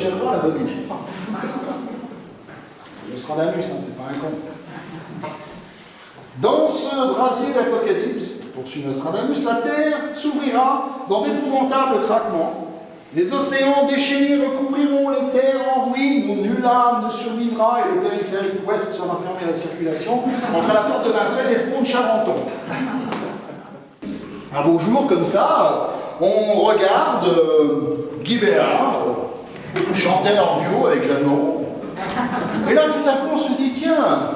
gérera la bobinette. Le Stradamus, hein, c'est pas un con. Dans ce brasier d'Apocalypse, poursuit Nostradamus, la terre s'ouvrira dans d'épouvantables craquements. Les océans déchaînés recouvriront les terres en ruine où nulle âme ne survivra et le périphérique ouest sera fermé à la circulation entre la porte de Vincennes et le pont de Charenton. Un beau jour comme ça, on regarde Guy Béard chanter en duo avec Jeannot. Et là, tout à coup, on se dit, tiens,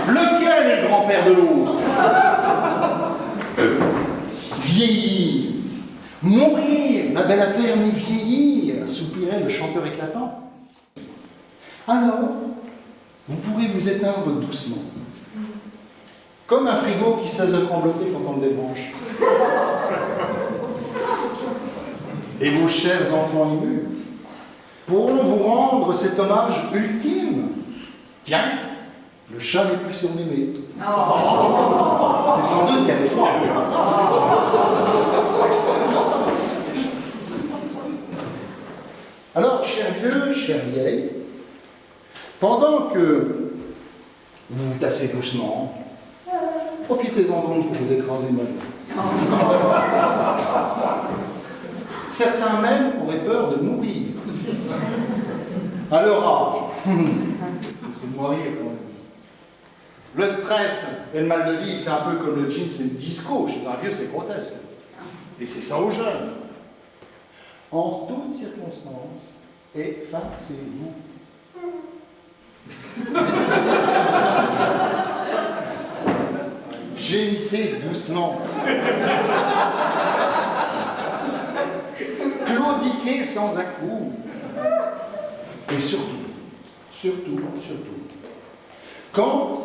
lequel est le grand-père de l'autre? Vieillir, mourir, la belle affaire, mais vieillir, soupirait le chanteur éclatant. Alors, vous pourrez vous éteindre doucement, comme un frigo qui cesse de trembloter quand on le débranche. Et vos chers enfants émus pourront vous rendre cet hommage ultime. Tiens, le chat n'est plus surnommé. Oh. C'est sans doute qu'elle est forte. Alors, chers vieux, chères vieilles, pendant que vous vous tassez doucement, profitez-en donc pour vous écraser mollement. Certains même auraient peur de mourir. À leur âge. C'est mourir quand même. Le stress et le mal de vivre, c'est un peu comme le jeans et le disco. Chez un vieux, c'est grotesque. Et c'est ça aux jeunes. En toutes circonstances, effacez-vous. Gémissez doucement. Claudiquez sans à-coups. Et surtout, quand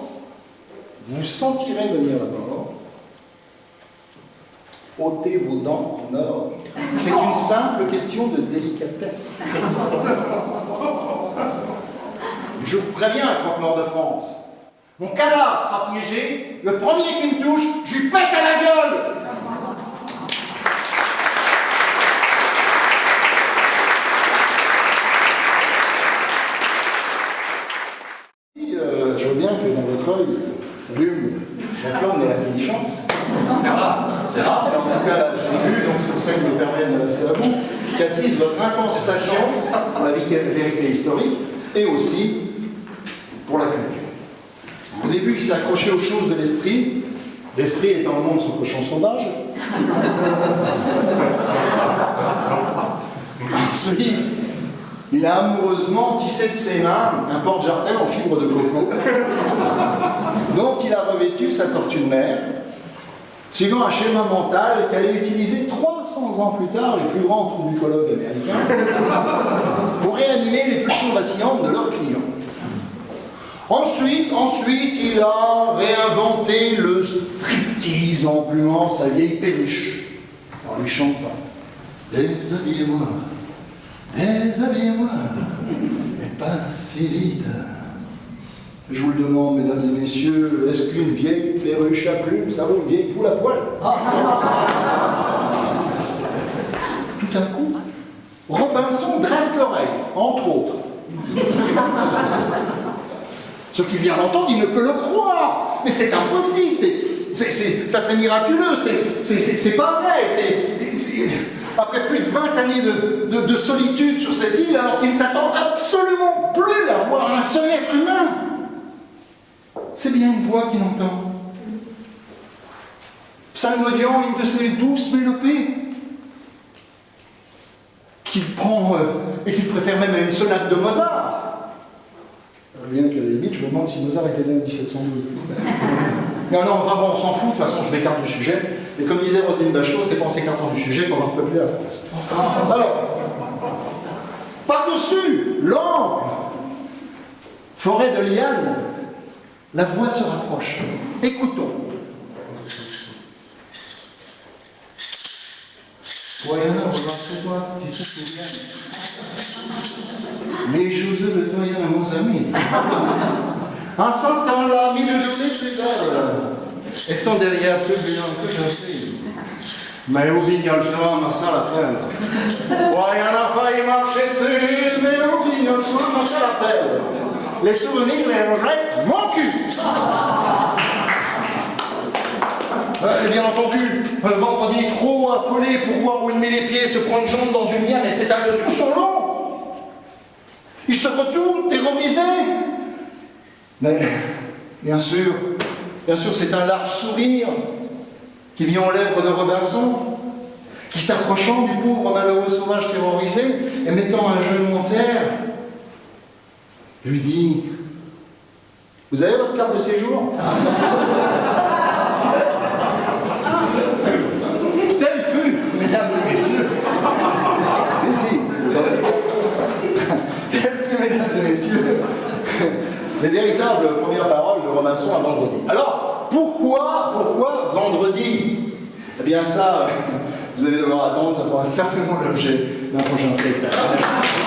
vous sentirez venir la mort, ôtez vos dents en or. C'est une simple question de délicatesse. Je vous préviens, croque-mort de France, mon cadavre sera piégé, le premier qui me touche, je lui pète à la gueule. Je veux bien que dans votre œil s'allume la flamme de l'intelligence. C'est rare. En tout cas, je l'ai vu, donc c'est pour ça que je me permets de m'adresser à vous, qui attise votre intense passion pour la vérité historique et aussi pour la culture. Au début, il s'est accroché aux choses de l'esprit, l'esprit étant le monde son cochon sauvage. Ensuite, il a amoureusement tissé de ses mains un porte-jartel en fibre de coco, dont il a revêtu sa tortue de mer, suivant un schéma mental qu'allait utiliser 300 ans plus tard les plus grands traumatologues américains pour réanimer les pulsions vacillantes de leurs clients. Ensuite, il a réinventé le striptease en pluant sa vieille perruche, en lui chantant « Déshabillez-moi, déshabillez-moi, mais pas si vite. » Je vous le demande, mesdames et messieurs, est-ce qu'une vieille perruche à plumes, ça vaut une vieille poule à poil? Tout à coup, Robinson dresse l'oreille, entre autres. Ce qu'il vient d'entendre, il ne peut le croire. Mais c'est impossible, ça serait miraculeux, c'est pas vrai. Après plus de 20 années de solitude sur cette île, alors qu'il ne s'attend absolument plus à voir un seul être humain. C'est bien une voix qu'il entend. Psalmodiant une de ces douces mélopées qu'il prend et qu'il préfère même à une sonate de Mozart. Bien qu'à la limite, je me demande si Mozart était né en 1712. Non, enfin bon, on s'en fout, de toute façon, je m'écarte du sujet. Et comme disait Roselyne Bachelot, c'est pas en s'écartant du sujet qu'on va repeupler la France. Alors, par-dessus l'ample forêt de lianes, la voix se rapproche. Écoutons. Voyons, regarde-toi, tu te souviens. Mais je vous ai nettoyé à mon ami. En sentant la mine de plus belle, et son derrière plus brillant que je suis. Mais où vignole soir, Marcel l'appelle. Ouais, y'en a failli marcher dessus, mais où vignole soir, Marcel l'appelle. Les souvenirs, les regrets, mon cul. Et bien entendu, un vendredi trop affolé pour voir où il met les pieds, se prend une jambe dans une liane et s'étale de tout son long. Il se retourne, terrorisé. Mais, bien sûr, c'est un large sourire qui vient aux lèvres de Robinson, qui s'approchant du pauvre malheureux sauvage terrorisé et mettant un genou en terre, lui dit « Vous avez votre carte de séjour ?» Tel fut, mesdames et messieurs, tel fut, mesdames et messieurs, les véritables premières paroles de Robinson à vendredi. Alors, pourquoi vendredi? Eh bien ça, vous allez devoir attendre, ça fera certainement l'objet d'un prochain spectacle. Merci.